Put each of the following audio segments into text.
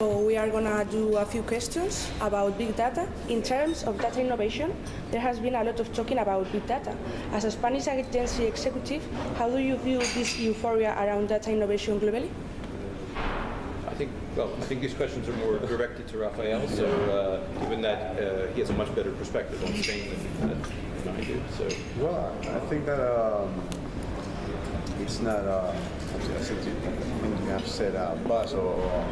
So we are going to do a few questions about big data. In terms of data innovation, there has been a lot of talking about big data. As a Spanish agency executive, how do you view this euphoria around data innovation globally? I think these questions are more directed to Rafael, so given that he has a much better perspective on Spain than I do. So. Well, I think that it's not, I think you have said buzz or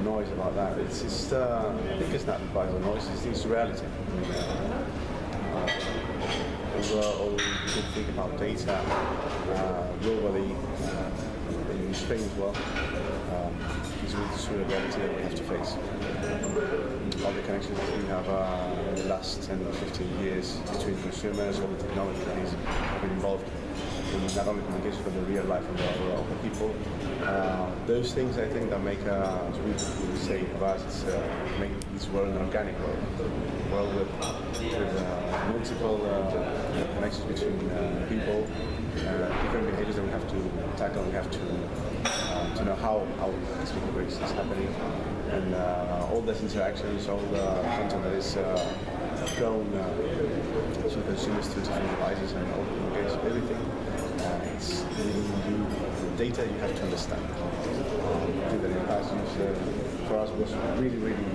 noise about that. It's just, I think it's not buzz or noise, it's reality. Although you can think about data globally, in Spain as well, it's really the reality that we have to face. All the connections that we have in the last 10 or 15 years between consumers, all the technology that has been involved in not only communication but the real life of the people. Those things I think that make, as we say for us, it's make this world an organic world with multiple connections between people, different behaviors that we have to tackle. We have to know how this behavior is happening, and all those interactions, all the content that is shown to consumers through different devices and all the communication, everything. It's giving you the data you have to understand. I think that in the past for us was really, really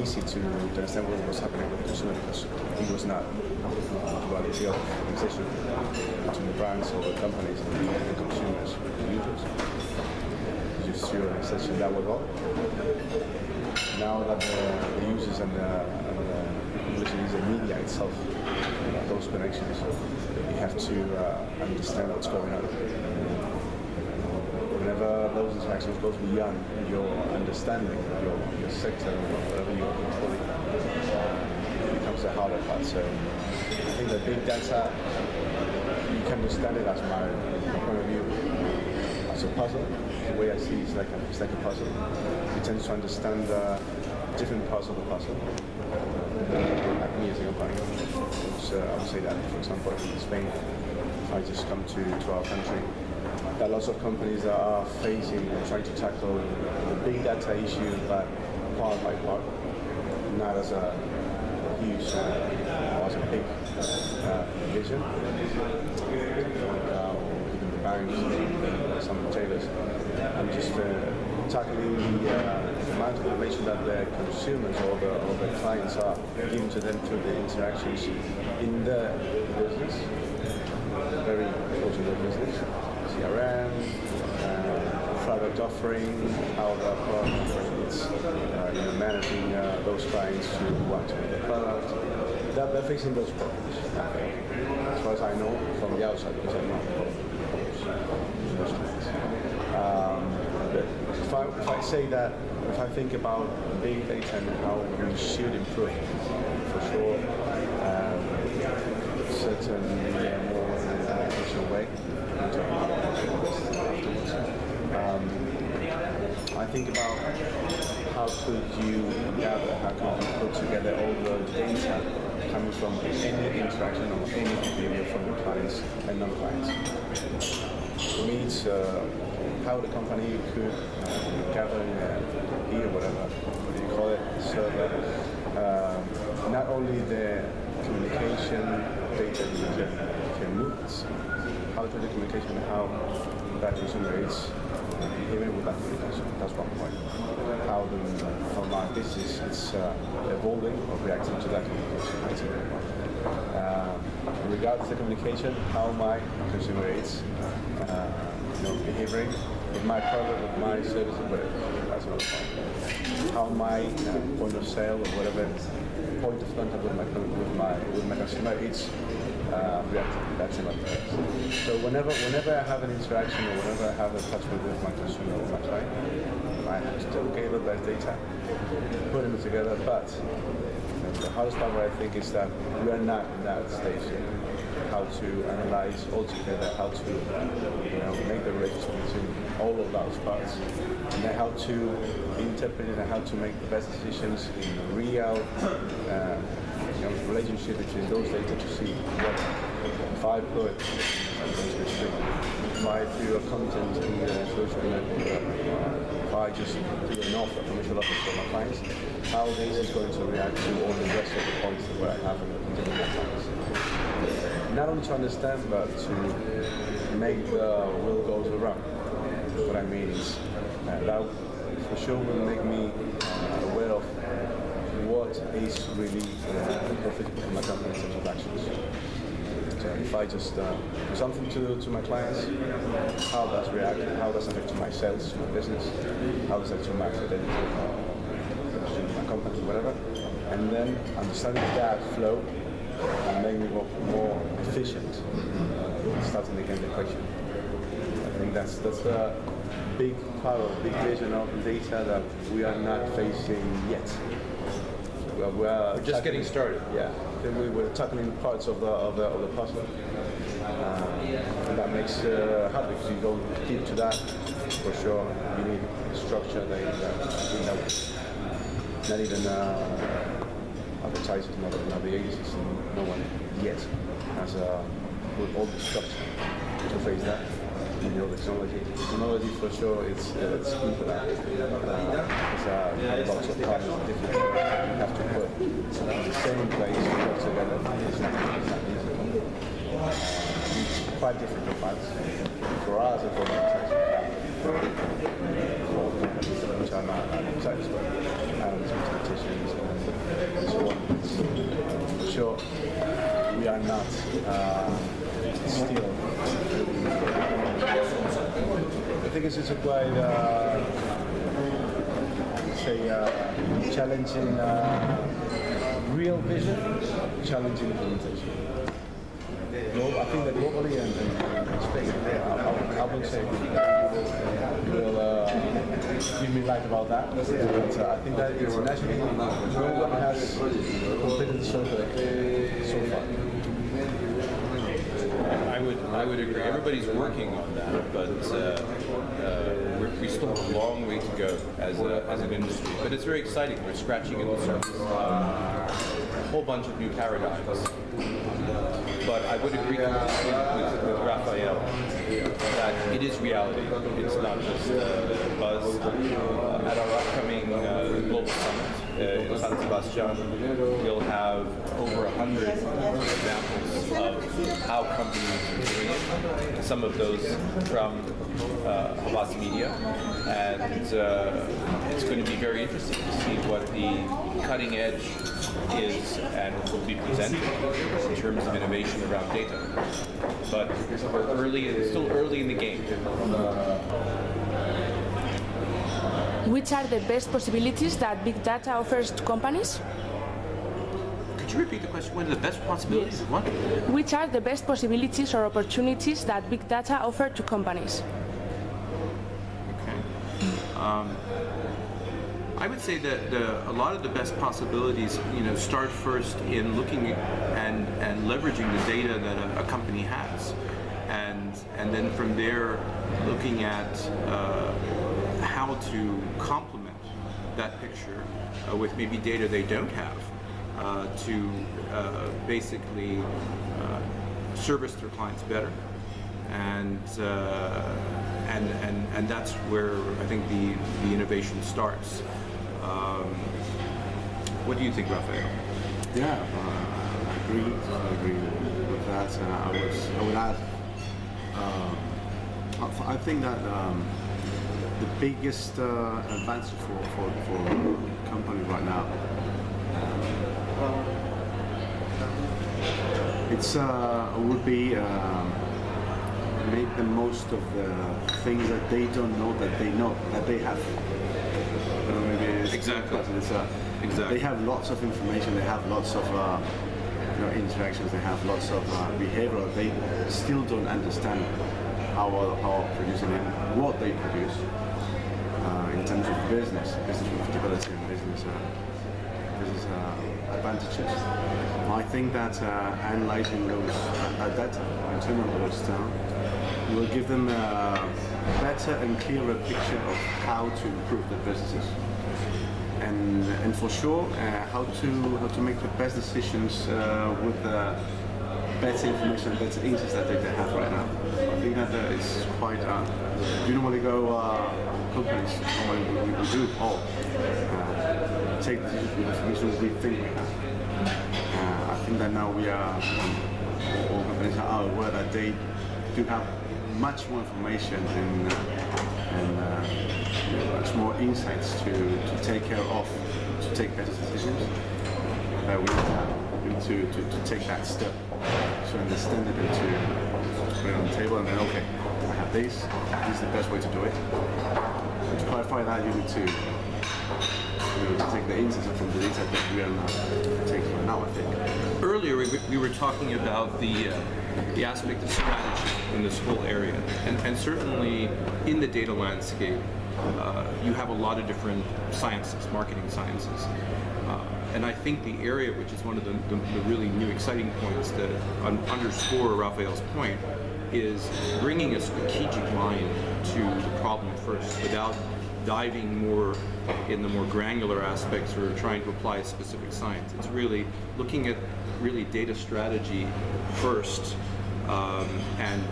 easy to understand what was happening with the consumer because it was not duality of conversation between the brands or the companies and the consumers, the users. Just through an extension that was all. Now that the users and the publishers, the media itself, those connections, you have to understand what's going on. Whenever those interactions go beyond your understanding of your sector or whatever you're controlling, it becomes the harder part. So I think that big data, you can understand it as my point of view, as a puzzle. The way I see it is like a puzzle. You tend to understand different parts of the puzzle. Like me as a company, I would say that, for example, in Spain, if I just come to our country, there are lots of companies that are facing and trying to tackle the big data issue, but part by part, not as a huge or as a big vision. Even the banks, some retailers, and just tackling the amount of information that the consumers or the clients are giving to them through the interactions in the business, very close to the business, CRM, product offering, how the product is managing those clients to want to the product. They're facing those problems. As far as I know from the outside, because I'm not those clients. If I say that, if I think about big data and how we should improve, for sure, certainly more in an efficient way. I think about how could you gather, how could you put together all the data coming from any interaction or any behavior from the clients and non-clients. For me, it's how the company could gather here, whatever you call it, server, not only the communication data you can move, how to do communication, how that consumer is behaving with that communication. That's one point. How my business is evolving or reacting to that communication. Regardless of the communication, how my consumer is behaving with my product, with my service, or whatever. That's another point. How my point of sale or whatever point of contact with my consumer is reacting. That's another thing. So whenever I have an interaction or whenever I have a touch with my consumer or my client, I have to okay, look at data, put them together. But the hardest part, I think, is that we are not in that stage yet. How to analyze altogether, how to make the relationship between all of those parts, and then how to interpret it and how to make the best decisions in real relationship relationship between those data to see what if I put something to stream, if I do a content in social media, if I just do an offer, a commercial offer for my clients, how this is going to react to all the rest of the points that I have in different clients. Not only to understand, but to make the wheel goes around. What I mean is that for sure will make me aware of what is really profitable for my company in terms of actions. So if I just do something to my clients, how does it react? How does it affect to my sales, my business? How does it affect to my fidelity, my company, whatever? And then understanding that flow will make me more efficient starting again the equation. I think that's the big power, big vision of data that we are not facing yet. We're just getting started. Yeah, we're tackling parts of the puzzle, and that makes hard because you go deep to that. For sure, you need structure that we have. Not even advertisers, not the agencies, no one yet has put all the structure to face that. You know, the technology for sure it's key for that. There's lots of partners different. You have to put in the same place to work together. It's not easy. It's quite different profiles for us and for advertisers. For companies which are not advertisers, but analysts, mathematicians, and so on. For sure, we are not still. I think it's a quite challenging real vision, challenging implementation. I think that globally and Spain, I would say you will give me light about that. But I think that internationally, no one has completed the survey so far. I would agree. Everybody's working on that, but we still have a long way to go as an industry. But it's very exciting. We're scratching in the surface a whole bunch of new paradigms. But I would agree completely with Rafael that it is reality. It's not just buzz. At our upcoming global summit in San Sebastian, we'll have over 100 examples of how companies are doing it. Some of those from Havas Media, and it's going to be very interesting to see what the cutting edge is and will be presented in terms of innovation around data. But we're still early in the game. Which are the best possibilities that big data offers to companies? Could you repeat the question? What are the best possibilities of what? Which are the best possibilities or opportunities that big data offer to companies? Okay. I would say that a lot of the best possibilities, start first in looking and leveraging the data that a company has, and then from there looking at how to complement that picture with maybe data they don't have to basically service their clients better, and that's where I think the innovation starts. What do you think, Rafael? Yeah, I agree with that. I would add, I think that the biggest advantage for a company right now, would be make the most of the things that they don't know that they have. Exactly. They have lots of information. They have lots of interactions. They have lots of behavior. They still don't understand how producing and what they produce in terms of business profitability and business advantages. I think that analyzing those data, internal those down, will give them a better and clearer picture of how to improve their businesses. And and for sure how to make the best decisions with the better information, better insights that they have right now. I think that it's quite. You normally go companies, normally we do all take decisions with information we think we have. I think that now we are all companies are aware that they do have much more information and much more insights to take care of, to take better decisions. We need to take that step to understand it and to put it on the table and then, okay, I have this is the best way to do it. And to clarify that, you need to take the insights from the data that we are now taking right now, I think. Earlier, we were talking about the aspect of strategy in this whole area, and certainly in the data landscape, you have a lot of different sciences, marketing sciences. And I think the area, which is one of the really new exciting points that underscore Rafael's point, is bringing a strategic mind to the problem first without diving more in the more granular aspects or trying to apply a specific science. It's really looking at really data strategy first and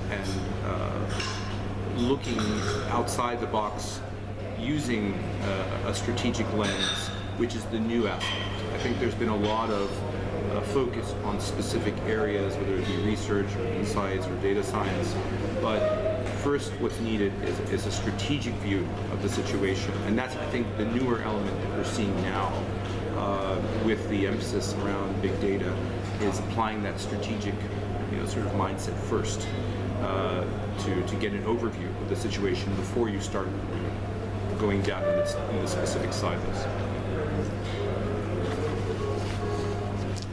looking outside the box using a strategic lens, which is the new aspect. I think there's been a lot of focus on specific areas, whether it be research or insights or data science, but first what's needed is a strategic view of the situation, and that's, I think, the newer element that we're seeing now with the emphasis around big data, is applying that strategic sort of mindset first to get an overview of the situation before you start going down in the specific silos.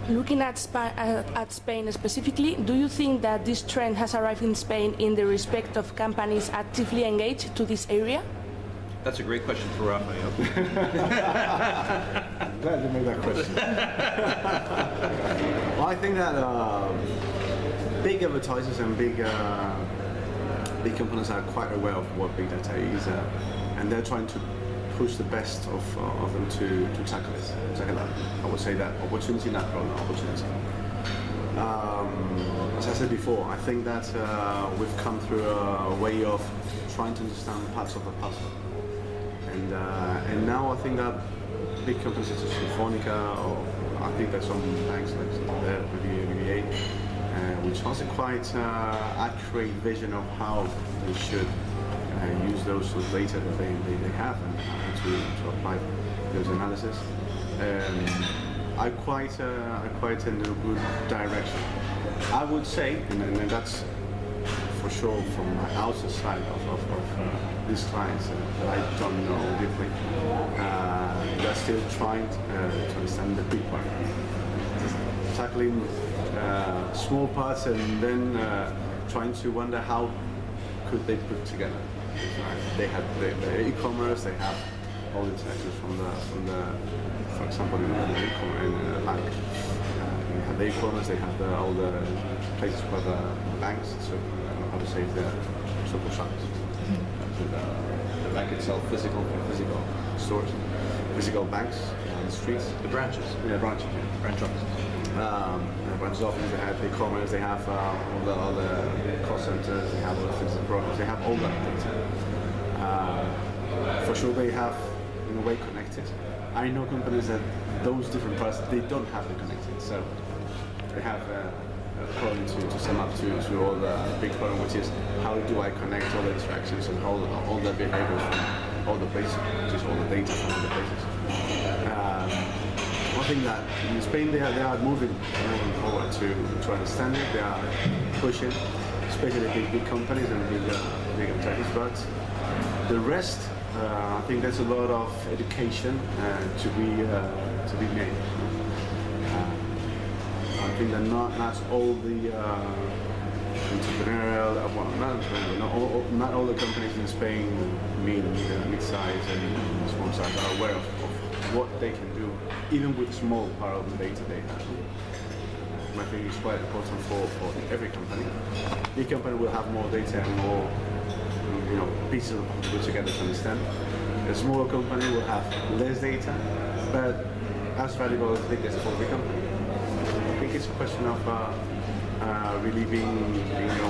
Looking at Spain specifically, do you think that this trend has arrived in Spain in the respect of companies actively engaged to this area? That's a great question for Rafael. I'm glad you made that question. Well, I think that big advertisers and big companies are quite aware of what big data is, and they're trying to push the best of them to tackle it. I would say that opportunity, not problem, opportunity. As I said before, I think that we've come through a way of trying to understand parts of the puzzle. And now I think that big companies such as Telefonica, or I think there's some banks like there, BBVA, which has a quite accurate vision of how they should use those data that they have and to apply those analysis. I quite in a good direction. I would say, and that's for sure from my outside side of these clients that I don't know deeply, they're still trying to understand the big part. Tackling small parts and then trying to wonder how could they put together. They have the e-commerce, they have all the interactions from the for example, in the e-commerce in bank. You have the e-commerce, they have all the places for the banks, so I don't know how to say the social shops. The bank itself, physical stores, physical banks on the streets. The branches. Yeah, branches. Yeah. Branch offices. Branches offices, they have e-commerce, they have all the call centers, they have all the physical programs, they have all that data. For sure they have in a way connected. I know companies that those different parts, they don't have them connected, so they have a problem to sum up to all the big problem, which is how do I connect all the interactions and all the behaviors from all the places, just all the data from all the places. I think that in Spain they are moving forward to understand it. They are pushing, especially big companies and big entities. But the rest, I think there's a lot of education to be made. I think that not all the entrepreneurial, not all the companies in Spain, mid-size and small size, are aware of what they can do, even with small part of the data they have. I think it's quite important for every company. Big company will have more data and more pieces of to put together to understand. A smaller company will have less data, But as valuable as I think it's for the company, I think it's a question of really being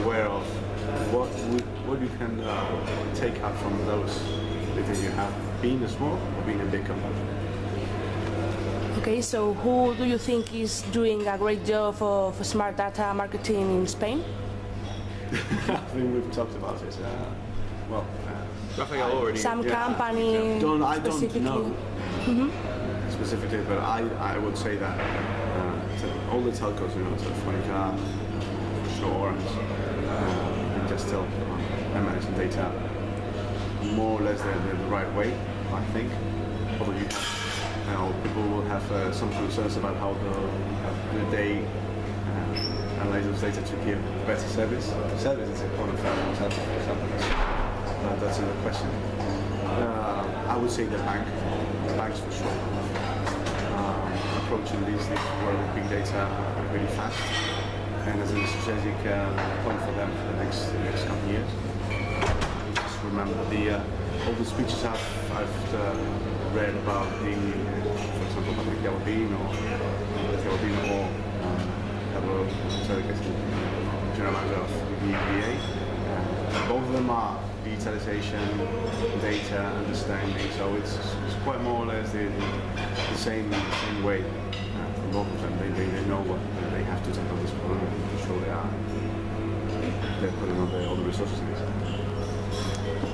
aware of what you can take out from those that you have, being a small or being a big company. Okay, so who do you think is doing a great job of smart data marketing in Spain? I think we've talked about it. Rafael already. Some company I don't specifically. know specifically, but I would say that all the telcos, Telefonica, Orange, Gestel, are managing data more or less the right way, I think. Although people will have some concerns about how they analyze data to give better service. Service is important for telco, for example. That's another question. I would say the banks for sure. Approaching these world with big data really fast, and as a strategic point for them for the next couple of years. Just remember all the speeches I've read about for example, Patrick Galopin or general manager of the EBA. Both of them are digitalization, data, understanding, so it's quite more or less the same way for both of them. They know what they have to tackle this problem, and sure they're putting all the resources in this.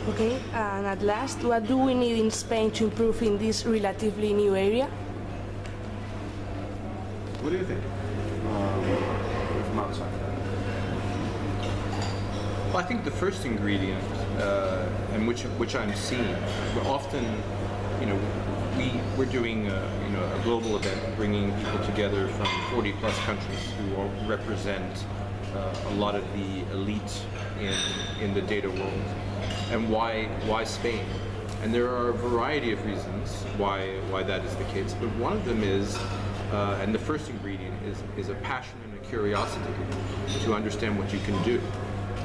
Okay, and at last, what do we need in Spain to improve in this relatively new area? What do you think? From outside? Well, I think the first ingredient, and which I'm seeing, often, we're doing a global event, bringing people together from 40 plus countries who all represent a lot of the elite in the data world. And why Spain? And there are a variety of reasons why that is the case. But one of them is, and the first ingredient is a passion and a curiosity to understand what you can do.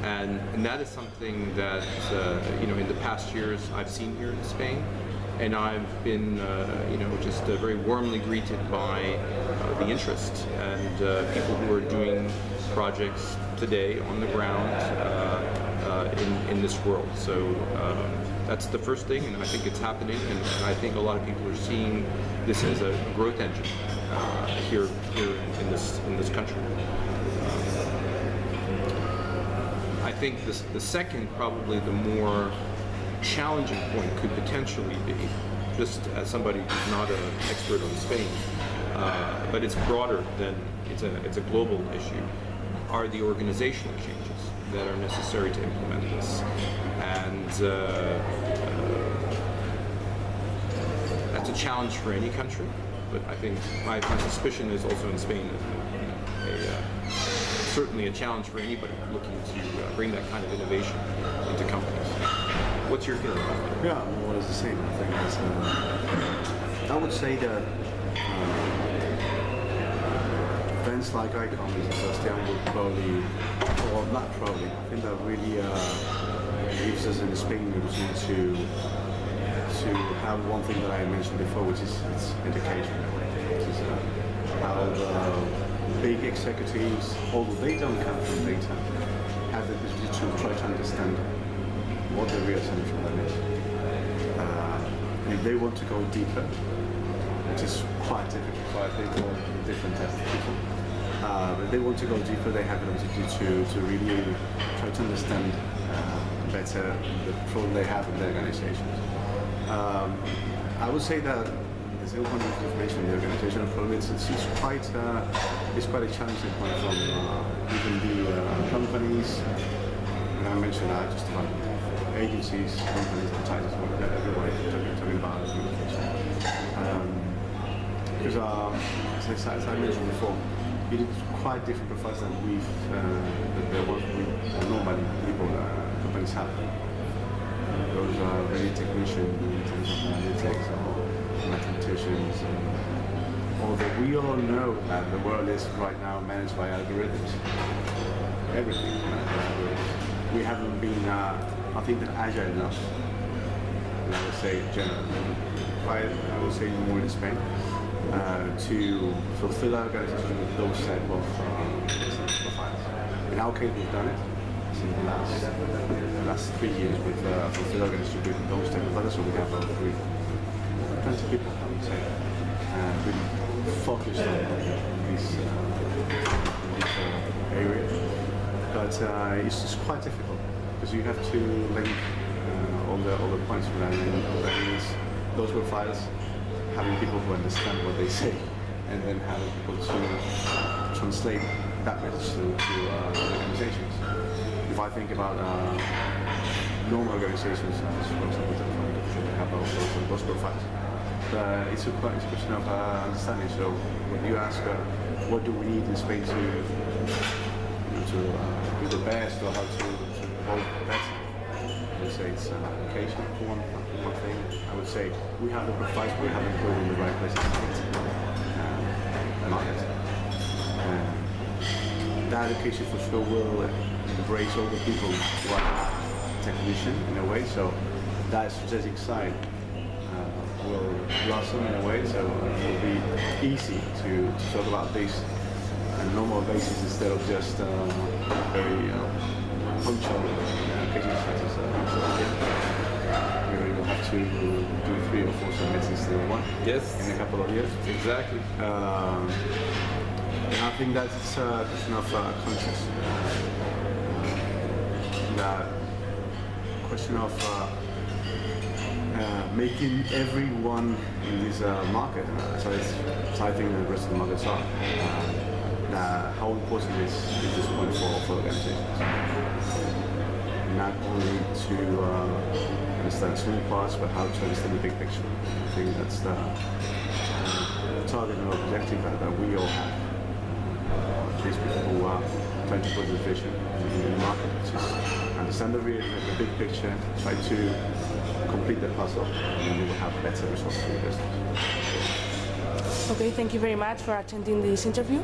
And that is something that in the past years I've seen here in Spain, and I've been just very warmly greeted by the interest and people who are doing projects today on the ground in this world. So that's the first thing, and I think it's happening, and I think a lot of people are seeing this as a growth engine here in this country. I think the second, probably the more challenging point, could potentially be, just as somebody who's not an expert on Spain, but it's broader than it's a global issue, are the organizational changes that are necessary to implement this. And that's a challenge for any country, but I think my suspicion is also in Spain certainly a challenge for anybody looking to bring that kind of innovation into companies. What's your feeling about that? Yeah, more or less the same. I think I would say that events like I-COM and Sebastian would probably, or not probably, I think that really gives us in Spain the opportunity to have one thing that I mentioned before, which is education, which is how the big executives, although they don't come from data, have the ability to try to understand what the real solution for them is. If they want to go deeper, which is quite difficult, I think, for different types of people. If they want to go deeper, they have the ability to really try to understand better the problem they have in their organizations. I would say that the single point of information in the organizational problem it's quite a challenging point from even the companies. And I mentioned just about agencies, companies, advertisers, everybody talking about communication. Because as I mentioned before, it is quite different profiles than the ones we normally companies have. Those are really technicians in terms of analytics or mathematicians. Although we all know that the world is right now managed by algorithms. Everything managed by algorithms. We haven't been, I think, that agile enough and I would say generally, I would say more in Spain, to fulfill our organization with those type of profiles. In our case, we've done it in the last 3 years with fulfill organization with those type of profiles. So we have 20 people, I would say, really focused on this area. But it's just quite difficult because you have to link all the points for that. That means those profiles, having people who understand what they say, and then having people to translate that message to organizations. If I think about normal organizations, for example, they have also those profiles. It's a question of understanding. So when you ask, what do we need in Spain to be the best, or how to evolve better? I would say it's education for one thing. I would say we have the profiles, we haven't put in the right places in market. That education for sure will embrace all the people who are technician in a way. So that strategic side will blossom in a way. So it will be easy to talk about this on a normal basis instead of just very punctual occasions such as we will have to do 3 or 4 summits instead of 1 in a couple of years. Exactly. And I think that it's a question of context. The question of making everyone in this market, so I think the rest of the markets are, how important is this point for organizations? Not only to understand small parts, but how to understand the big picture. I think that's the target and objective that we all have. These people who are trying to put the vision in the market, just understand the big picture, try to complete the puzzle, and then we will have better results for the business. Okay, thank you very much for attending this interview.